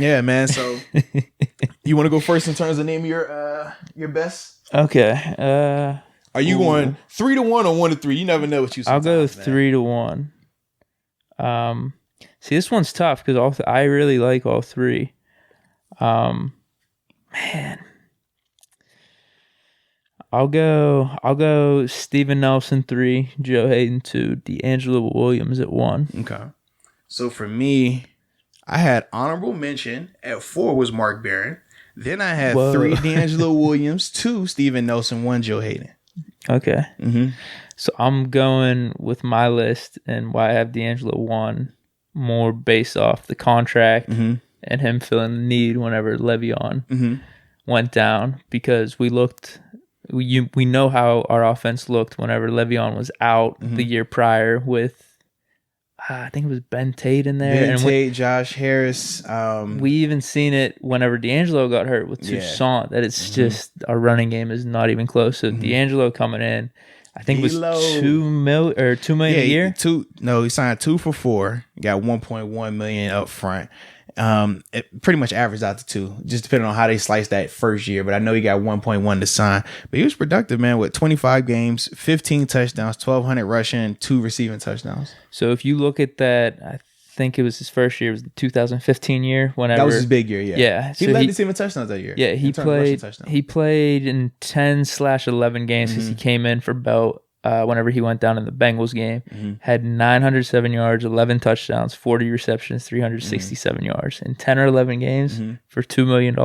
Yeah, man. So you want to go first in terms of name your best? Okay. Are you going 3-1 or 1-3? You never know what you. I'll go 3-1. See, this one's tough because I really like all three. Man, I'll go Steven Nelson 3, Joe Hayden 2, D'Angelo Williams at 1. Okay. So for me, I had honorable mention at 4 was Mark Barron. Then I had 3 D'Angelo Williams, 2 Steven Nelson, 1 Joe Hayden. Okay. Mm-hmm. So I'm going with my list and why I have D'Angelo 1 more based off the contract and him filling the need whenever Le'Veon went down, because we know how our offense looked whenever Le'Veon was out the year prior with I think it was Ben Tate in there. Ben Tate, Josh Harris. We even seen it whenever D'Angelo got hurt with Toussaint, that it's just our running game is not even close. So D'Angelo coming in, I think it was $2 million a year. He signed 2 for $4. Got $1.1 million up front. It pretty much averaged out to 2, just depending on how they sliced that first year. But I know he got 1.1 to sign. But he was productive, man, with 25 games, 15 touchdowns, 1,200 rushing, 2 receiving touchdowns. So if you look at that, I think it was his first year. It was the 2015 year. Whenever that was his big year. Yeah. He led the team in touchdowns that year. Yeah, he played in 10/11 games because he came in for Belt. Whenever he went down in the Bengals game, had 907 yards, 11 touchdowns, 40 receptions, 367 yards in 10 or 11 games for $2 million.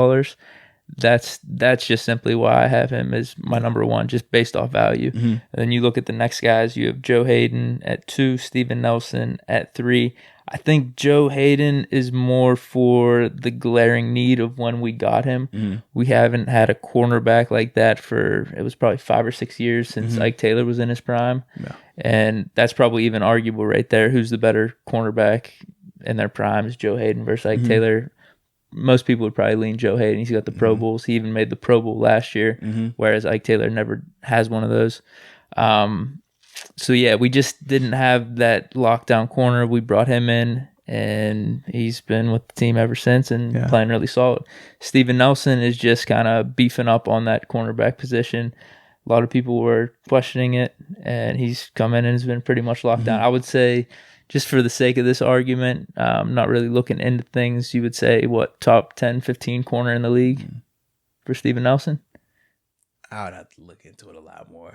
That's just simply why I have him as my number 1, just based off value. And then you look at the next guys, you have Joe Hayden at 2, Steven Nelson at 3. I think Joe Hayden is more for the glaring need of when we got him. We haven't had a cornerback like that it was probably 5 or 6 years since Ike Taylor was in his prime. Yeah. And that's probably even arguable right there. Who's the better cornerback in their prime is Joe Hayden versus Ike Taylor. Most people would probably lean Joe Hayden. He's got the Pro Bowls. He even made the Pro Bowl last year, whereas Ike Taylor never has one of those. So yeah, we just didn't have that lockdown corner. We brought him in, and he's been with the team ever since and playing really solid. Steven Nelson is just kind of beefing up on that cornerback position. A lot of people were questioning it, and he's come in and has been pretty much locked down. I would say, just for the sake of this argument, not really looking into things, you would say, what, top 10, 15 corner in the league for Steven Nelson? I would have to look into it a lot more.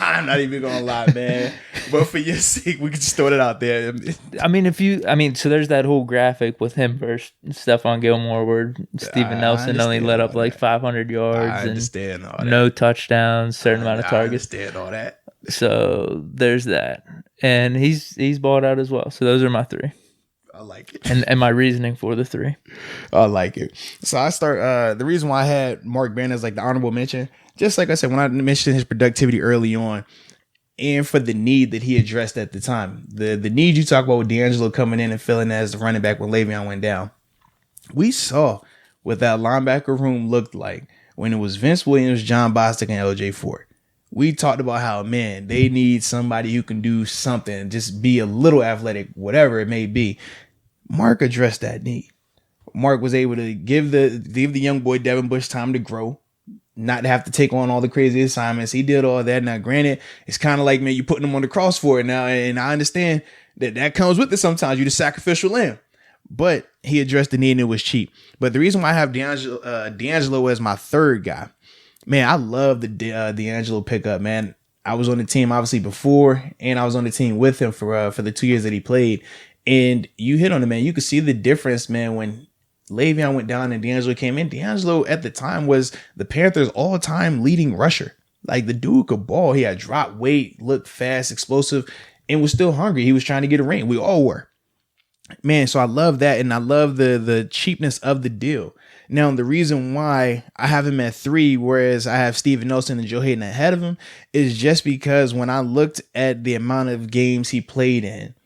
I'm not even gonna lie, man. But for your sake, we can just throw it out there. So there's that whole graphic with him versus Stephon Gilmore where Steven Nelson only let up like 500 yards and no touchdowns, certain amount of targets. I understand all that. So there's that, and he's balled out as well. So those are my 3. I like it. And my reasoning for the 3. I like it. So I start, the reason why I had Mark Barron as like the honorable mention, just like I said, when I mentioned his productivity early on and for the need that he addressed at the time, the need you talk about with D'Angelo coming in and filling as the running back when Le'Veon went down, we saw what that linebacker room looked like when it was Vince Williams, John Bostic, and LJ Fort. We talked about how, man, they need somebody who can do something, just be a little athletic, whatever it may be. Mark addressed that need. Mark was able to give the young boy Devin Bush time to grow, not to have to take on all the crazy assignments. He did all that. Now, granted, it's kind of like, man, you're putting him on the cross for it now, and I understand that comes with it sometimes. You're the sacrificial lamb. But he addressed the need, and it was cheap. But the reason why I have D'Angelo as my 3rd guy, man, I love the D'Angelo pickup, man. I was on the team obviously before, and I was on the team with him for the 2 years that he played. And you hit on it, man. You could see the difference, man, when Le'Veon went down and D'Angelo came in. D'Angelo at the time was the Panthers' all-time leading rusher. Like, the dude could ball. He had dropped weight, looked fast, explosive, and was still hungry. He was trying to get a ring. We all were. Man, so I love that, and I love the cheapness of the deal. Now, the reason why I have him at 3, whereas I have Steven Nelson and Joe Hayden ahead of him, is just because when I looked at the amount of games he played in,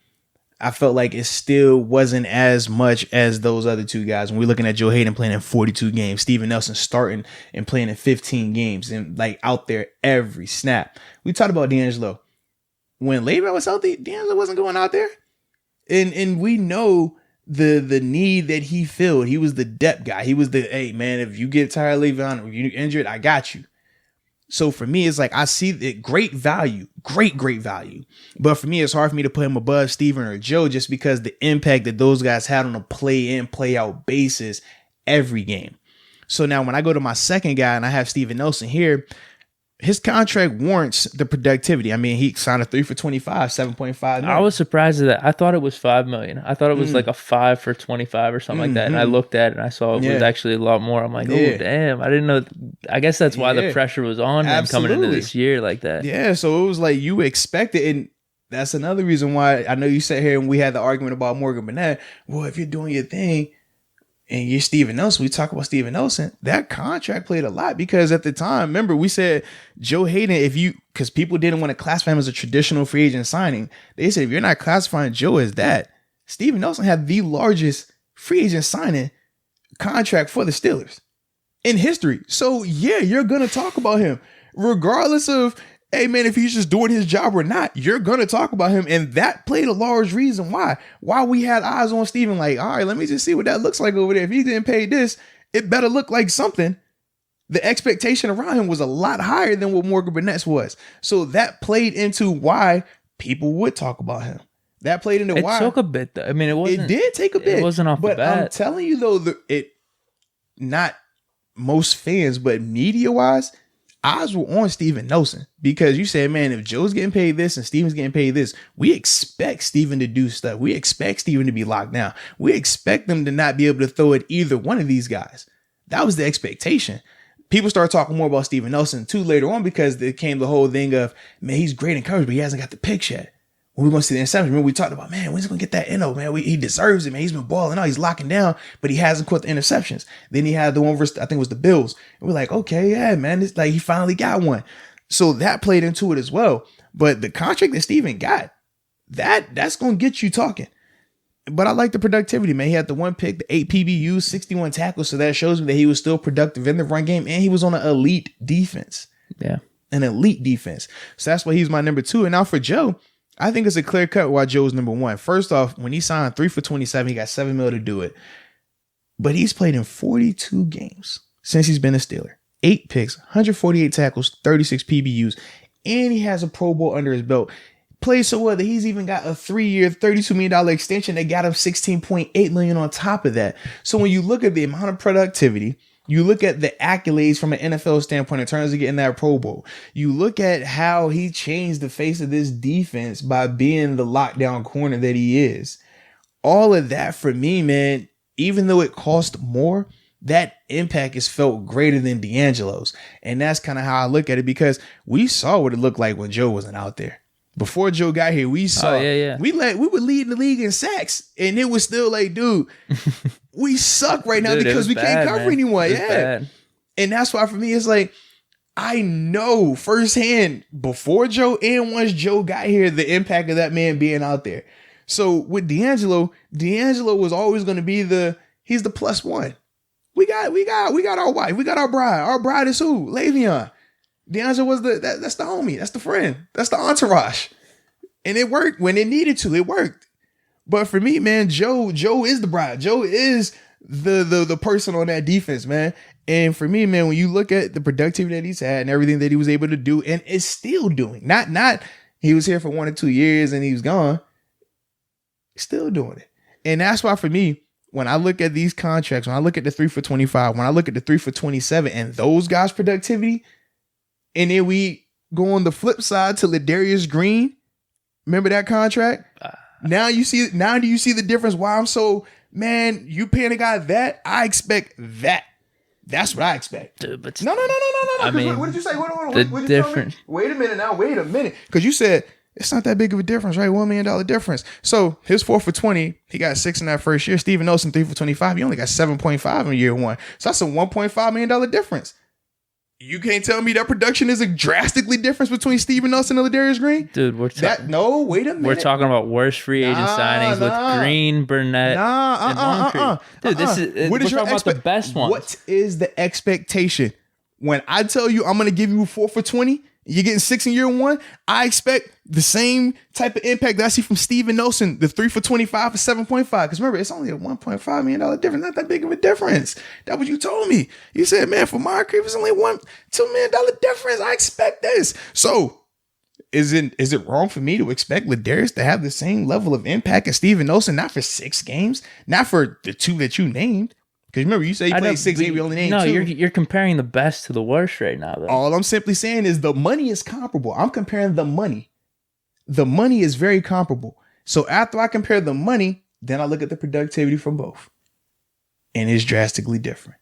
I felt like it still wasn't as much as those other 2 guys. When we're looking at Joe Hayden playing in 42 games, Steven Nelson starting and playing in 15 games and like out there every snap. We talked about D'Angelo. When Le'Veon was healthy, D'Angelo wasn't going out there. And we know the need that he filled. He was the depth guy. He was the, hey man, if you get tired of Le'Veon, if you're injured, I got you. So for me, it's like I see the great value. But for me, it's hard for me to put him above Steven or Joe just because the impact that those guys had on a play in, play out basis every game. So now when I go to my second guy and I have Steven Nelson here, his contract warrants the productivity. I mean, he signed a 3 for 25, 7.5 million. I was surprised at that. I thought it was $5 million. I thought it was like a 5 for 25 or something like that. And I looked at it and I saw it was actually a lot more. I'm like, oh, damn. I didn't know. I guess that's why the pressure was on him coming into this year like that. Yeah. So it was like you expect it. And that's another reason why I know you sat here and we had the argument about Morgan Burnett. Well, if you're doing your thing, and you're Steven Nelson, we talk about Steven Nelson, that contract played a lot because at the time, remember, we said Joe Hayden, because people didn't want to classify him as a traditional free agent signing. They said, if you're not classifying Joe as that, Steven Nelson had the largest free agent signing contract for the Steelers in history. So yeah, you're going to talk about him regardless of, hey man, if he's just doing his job or not, you're going to talk about him. And that played a large reason why we had eyes on Steven. Like, all right, let me just see what that looks like over there. If he's getting paid this, it better look like something. The expectation around him was a lot higher than what Morgan Burnett's was. So that played into why people would talk about him. That played into why. It took a bit though. I mean, it did take a bit. It wasn't off the bat. But I'm telling you though, not most fans, but media wise, eyes were on Steven Nelson because you said, man, if Joe's getting paid this and Steven's getting paid this, we expect Steven to do stuff. We expect Steven to be locked down. We expect them to not be able to throw at either one of these guys. That was the expectation. People started talking more about Steven Nelson too later on because there came the whole thing of, man, he's great in coverage, but he hasn't got the picks yet. When we're going to see the interception, remember we talked about, man, when's he going to get that man? He deserves it, man. He's been balling out. He's locking down, but he hasn't caught the interceptions. Then he had the one versus, I think it was the Bills. And we're like, okay, yeah, man. It's like he finally got one. So that played into it as well. But the contract that Steven got, that's going to get you talking. But I like the productivity, man. He had the 1 pick, the 8 PBUs, 61 tackles. So that shows me that he was still productive in the run game and he was on an elite defense. Yeah. An elite defense. So that's why he's my number 2. And now for Joe, I think it's a clear cut why Joe's number 1. First off, when he signed 3 for 27, he got $7 million to do it. But he's played in 42 games since he's been a Steeler. 8 picks, 148 tackles, 36 PBUs, and he has a Pro Bowl under his belt. Played so well that he's even got a 3-year, $32 million extension that got him $16.8 million on top of that. So when you look at the amount of productivity, you look at the accolades from an NFL standpoint in terms of getting that Pro Bowl. You look at how he changed the face of this defense by being the lockdown corner that he is. All of that for me, man, even though it cost more, that impact is felt greater than D'Angelo's. And that's kind of how I look at it because we saw what it looked like when Joe wasn't out there. Before Joe got here, we saw we were leading the league in sacks, and it was still like, dude, we suck right now because we can't cover anyone. Yeah, bad. And that's why for me, it's like I know firsthand before Joe and once Joe got here, the impact of that man being out there. So with D'Angelo was always going to be he's the plus one. We got our wife, we got our bride. Our bride is who? Le'Veon. D'Angelo was that's the homie, that's the friend, that's the entourage. And it worked when it needed to. It worked. But for me, man, Joe is the bride. Joe is the person on that defense, man. And for me, man, when you look at the productivity that he's had and everything that he was able to do and is still doing, not he was here for 1 or 2 years and he was gone, still doing it. And that's why for me, when I look at these contracts, when I look at the 3 for 25, when I look at the 3 for 27 and those guys' productivity, and then we go on the flip side to Ladarius Green. Remember that contract? Now do you see the difference? Why I'm so, man, you paying a guy that? I expect that. That's what I expect. Dude, but no. I mean, what did you say? What the did difference. Wait a minute. Because you said it's not that big of a difference, right? $1 million difference. So his 4 for 20, he got 6 in that first year. Steven Nelson 3 for 25. He only got 7.5 in year 1. So that's a $1.5 million difference. You can't tell me that production is a drastically difference between Steven Nelson and Ladarius Green? Dude, wait a minute. We're talking about worst free agent signings with Green, Burnett, and Moncrief. Dude, this is we're talking about the best ones. What is the expectation? When I tell you I'm going to give you 4 for 20, You're getting 6 in year 1. I expect the same type of impact that I see from Steven Nelson, the 3 for 25 for 7.5. Because remember, it's only a $1.5 million difference. Not that big of a difference. That's what you told me. You said, man, for Moncrief, it's only $2 million difference. I expect this. So is it wrong for me to expect Ladarius to have the same level of impact as Steven Nelson? Not for 6 games, not for the 2 that you named. Because remember, you say he played 6 games, we only named 2. No, you're comparing the best to the worst right now, though. All I'm simply saying is the money is comparable. I'm comparing the money. The money is very comparable. So after I compare the money, then I look at the productivity from both. And it's drastically different.